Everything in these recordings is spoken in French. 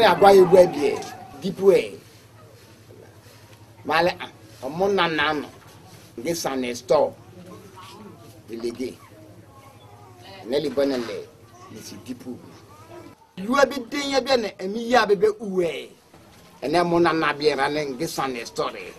ne agwa ye bua bie dipue male omo nanano nge san store délégué ne li bonale ni si dipu lua bi denya bi na emi ya bebe uwe ene mo nana bi ra ne nge san store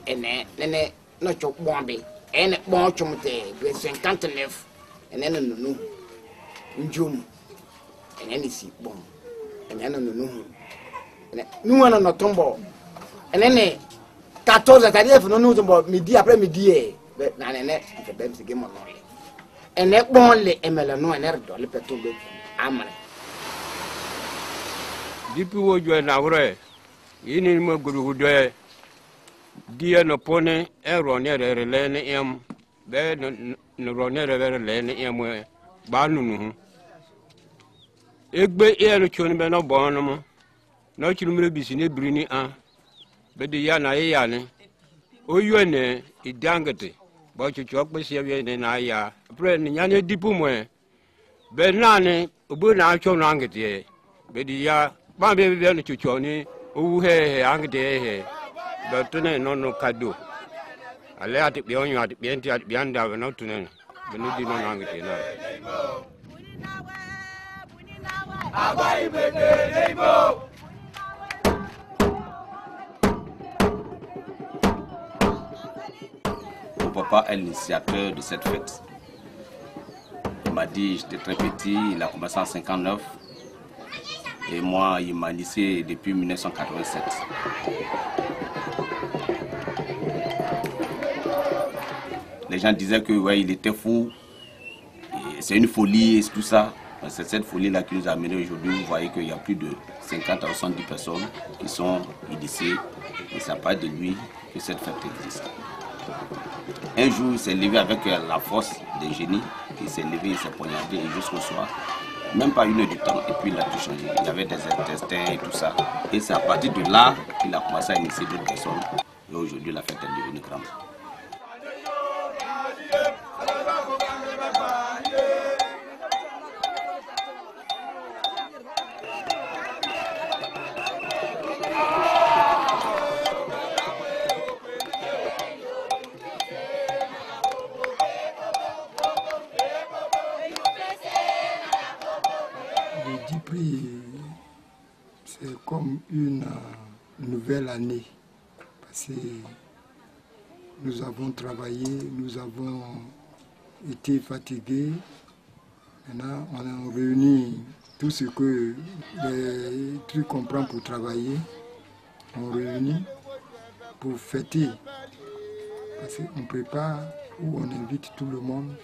ene ne no chok bombe ene bon chumte be 59 ene no no njum ene ni si bom ene no no ene nu wana no tombo ene ne 14 c'est-à-dire no no tombo midi après midi na ene ke bem se game no ene bon le emela no ene do le petombe amre depuis wo jo na wore yini mo guru do dia no pone ero ne re ne em be no ro ne re ne em ba nunu egbe e no choni be no bon no mo no chirumre bisi ne brini an be de ya na ya ne oyo ne idangete ba chuchu okpe se ye ne na ya pre ne nya ne dipu mo be na ne obo na acho no angete be de ya ba be no chuchu ni owu he angete he be tune no kado ale ati bi onyo ati bi enti ati bi anda no tune be no di no angete na Mon papa est l'initiateur de cette fête. Il m'a dit, j'étais très petit, il a commencé en 59. Et moi, il m'a initié depuis 1987. Les gens disaient que ouais, il était fou, c'est une folie et tout ça. C'est cette folie-là qui nous a amenés aujourd'hui. Vous voyez qu'il y a plus de 50 à 70 personnes qui sont initiées. Et c'est pas de lui que cette fête existe. Un jour, il s'est levé avec la force des génies. Il s'est levé, il s'est poignardé et jusqu'au soir. Même pas 1 heure du temps. Et puis il a tout changé. Il y avait des intestins et tout ça. Et c'est à partir de là qu'il a commencé à initier d'autres personnes. Et aujourd'hui, la fête est devenue grande. C'est comme une nouvelle année parce que nous avons travaillé, nous avons été fatigués. Maintenant, on a réuni tout ce que les trucs qu'on prend pour travailler, on réunit pour fêter. Parce qu'on prépare ou on invite tout le monde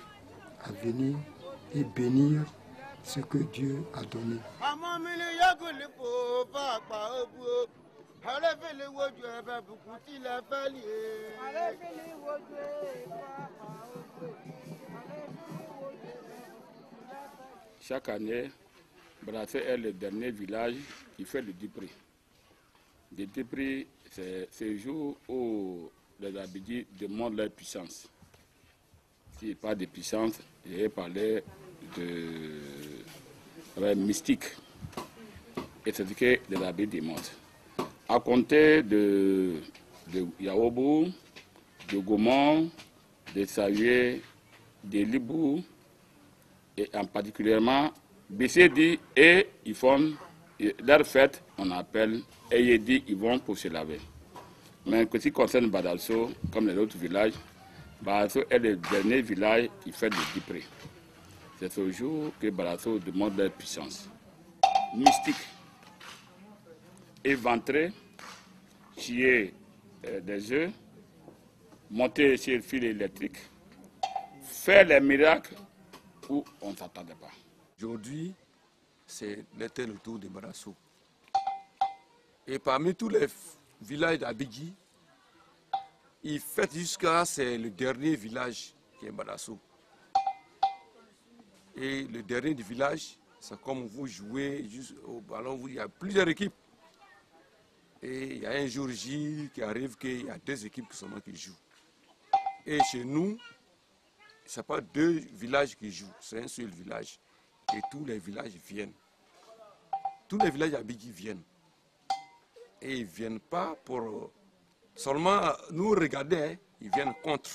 à venir et bénir ce que Dieu a donné. Chaque année, Brassé est le dernier village qui fait le Dipri. Le Dipri, c'est ce jour où les Abidis demandent leur puissance. S'il n'y a pas de puissance, j'ai parlé de mystique. Et c'est ce que les Abidis demandent. À compter de Yaobo, de Gaumont, de Sahué, de Libou, et en particulièrement Bissedi et Yvonne, leur fête, on appelle Eyedi Yvonne pour se laver. Mais ce qui concerne Badalso, comme les autres villages, Badalso est le dernier village qui fait le Dipri. C'est ce jour que Badalso demande leur puissance. Mystique, éventrer, chier des œufs, monter sur le fil électrique, faire les miracles où on ne s'attendait pas. Aujourd'hui, c'est l'été autour de Badasso. Et parmi tous les villages d'Abidji, il fête jusqu'à c'est le dernier village qui est Badasso. Et le dernier du village, c'est comme vous jouez juste au ballon, il y a plusieurs équipes. Et il y a un jour J qui arrive qu'il y a 2 équipes qui jouent. Et chez nous, ce n'est pas 2 villages qui jouent, c'est un seul village. Et tous les villages viennent. tous les villages Abidji viennent. Et ils ne viennent pas pour seulement nous regarder, hein, ils viennent contre.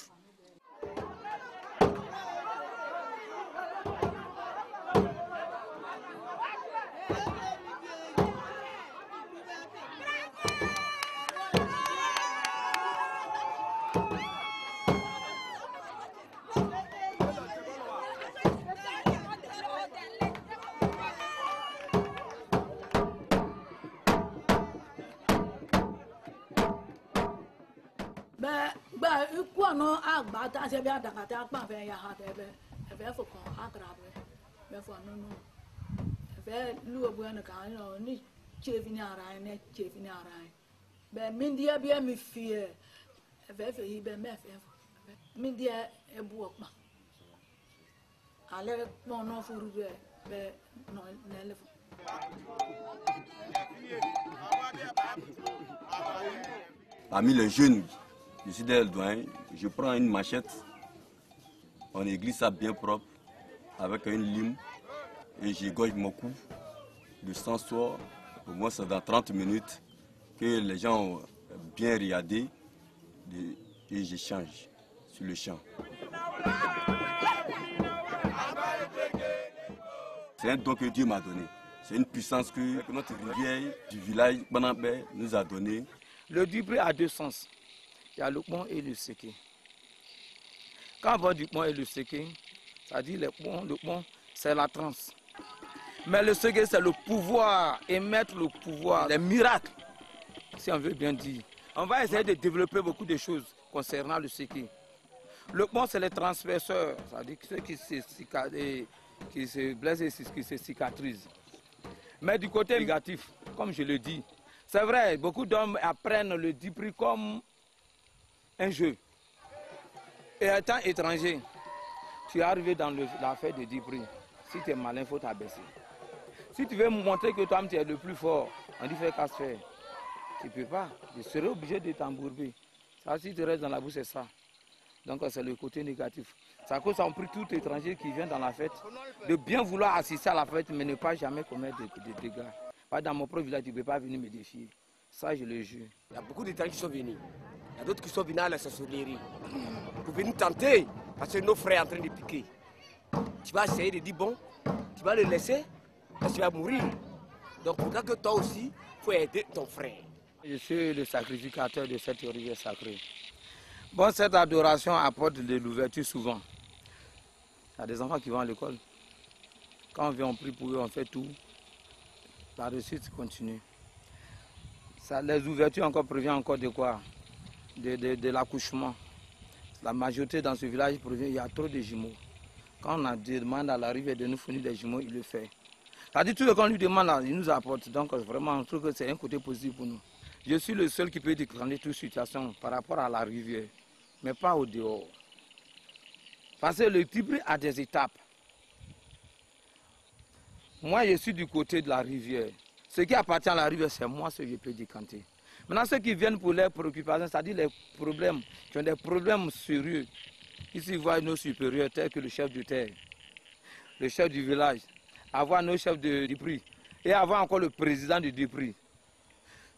Parmi les jeunes, je suis des douaniers, je prends une machette, on église ça bien propre, avec une lime, et j'égorge mon cou, le sang sort, au moins c'est dans 30 minutes, que les gens ont bien regardé, et j'échange sur le champ. C'est un don que Dieu m'a donné. C'est une puissance que notre rivière du village Banabé nous a donné. Le Dupré a deux sens. Il y a le pont et le séqué. Quand on parle du pont et le séqué, ça dit le pont c'est la transe. Mais le séqué c'est le pouvoir, émettre le pouvoir, les miracles, si on veut bien dire. On va essayer de développer beaucoup de choses concernant le séqué. Le pont c'est les transperceurs, c'est-à-dire ceux qui se blessent et qui se cicatrisent. Mais du côté négatif, comme je le dis, c'est vrai, beaucoup d'hommes apprennent le Dupré comme un jeu. Et étant étranger, tu es arrivé dans l'affaire de Dupré. Si tu es malin, il faut t'abaisser. Si tu veux montrer que toi tu es le plus fort, on dit fais casse faire. Tu ne peux pas. Je serai obligé de t'embourber. Ça, si tu restes dans la bouche, c'est ça. Donc c'est le côté négatif. C'est à cause ça, on prie tout étranger qui vient dans la fête de bien vouloir assister à la fête, mais ne pas jamais commettre de dégâts. Pas dans mon propre village, tu ne peux pas venir me défier. Ça, je le jure. Il y a beaucoup d'étrangers qui sont venus. Il y a d'autres qui sont venus à la sorcellerie pour venir tenter, parce que nos frères sont en train de piquer. Tu vas essayer de dire bon, tu vas le laisser, parce qu'il va mourir. Donc, pour que toi aussi, il faut aider ton frère. Je suis le sacrificateur de cette rivière sacrée. Bon, cette adoration apporte de l'ouverture souvent. Il y a des enfants qui vont à l'école. Quand on vient, on prie pour eux, on fait tout. La réussite continue. Ça, les ouvertures encore préviennent encore de quoi? De l'accouchement. La majorité dans ce village provient, il y a trop de jumeaux. Quand on demande à la rivière de nous fournir des jumeaux, il le fait. C'est-à-dire tout ce qu'on lui demande, là, il nous apporte. Donc vraiment, on trouve que c'est un côté positif pour nous. Je suis le seul qui peut déclencher toute situation par rapport à la rivière, mais pas au dehors. Parce que le Dupré a des étapes. Moi, je suis du côté de la rivière. Ce qui appartient à la rivière, c'est moi ce que je peux décanter. Maintenant, ceux qui viennent pour leurs préoccupations, c'est-à-dire les problèmes, qui ont des problèmes sérieux, ici, voient nos supérieurs tels que le chef de terre, le chef du village, avoir nos chefs de Dupré et avoir encore le président du Dupré.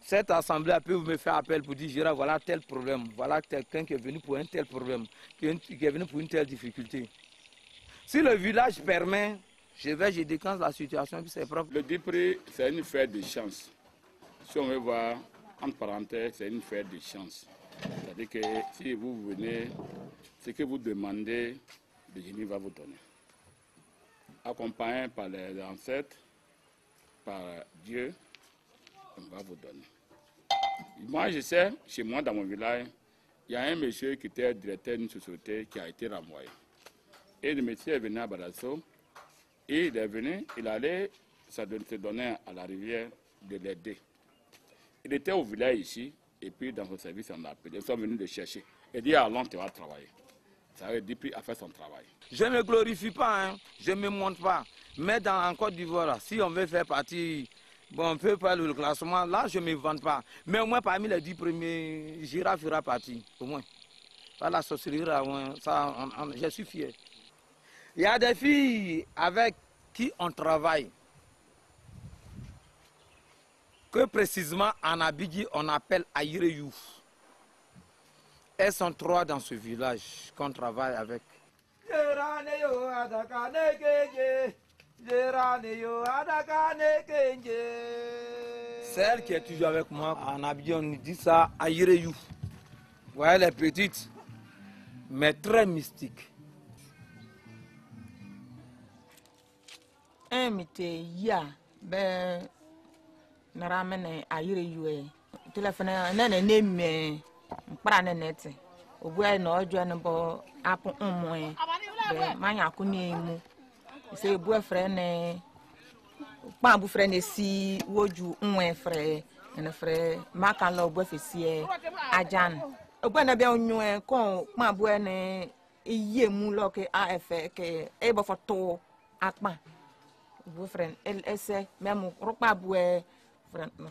Cette assemblée peut me faire appel pour dire, Gérard, voilà tel problème, voilà quelqu'un qui est venu pour un tel problème, qui est venu pour une telle difficulté. Si le village permet, je déclenche la situation, puis c'est propre. Le Dupré, c'est une fête de chance. Si on veut voir, entre parenthèses, c'est une fête de chance. C'est-à-dire que si vous venez, ce que vous demandez, le génie va vous donner. Accompagné par les ancêtres, par Dieu, on va vous donner. Moi, je sais, chez moi, dans mon village, il y a un monsieur qui était directeur d'une société qui a été renvoyé. Et le monsieur est venu à Badasso, et il est venu, il allait se donner à la rivière de l'aider. Il était au village ici, et puis dans son service, on l'a appelé. Ils sont venus le chercher. Il dit, allons, tu vas travailler. Ça veut dire qu'il a fait son travail. Je ne me glorifie pas, hein. Je ne me montre pas. Mais en Côte d'Ivoire, si on veut faire partie, bon, on peut faire le classement, là, je ne me vante pas. Mais au moins, parmi les 10 premiers, Gira fera partie, au moins. Pas la sorcellerie, ça, je suis fier. Il y a des filles avec qui on travaille. que précisément en Abidji on appelle Aïreyou. Elles sont 3 dans ce village qu'on travaille avec. Celle qui est toujours avec moi en Abidji, on dit ça Aïreyou. Vous voyez les petites, mais très mystiques. Ya ben naramene Aïreyou téléphone nene neme para nete obua na ojo ne bo apo omoe be manya kuni mu se bua frɛ ne pa bu frɛ ne si woju nwe frɛ ne frɛ maka la obua fesie ajan obua na be onyo ko pa bu ne iye mu lo ke af ke e bo foto akpa bu frɛ ese memu ropa bu frɛ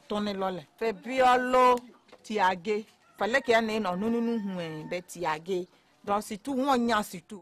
tonne lole fe biolo tiage fallait qu'il y ait un non donc c'est tout on y a c'est tout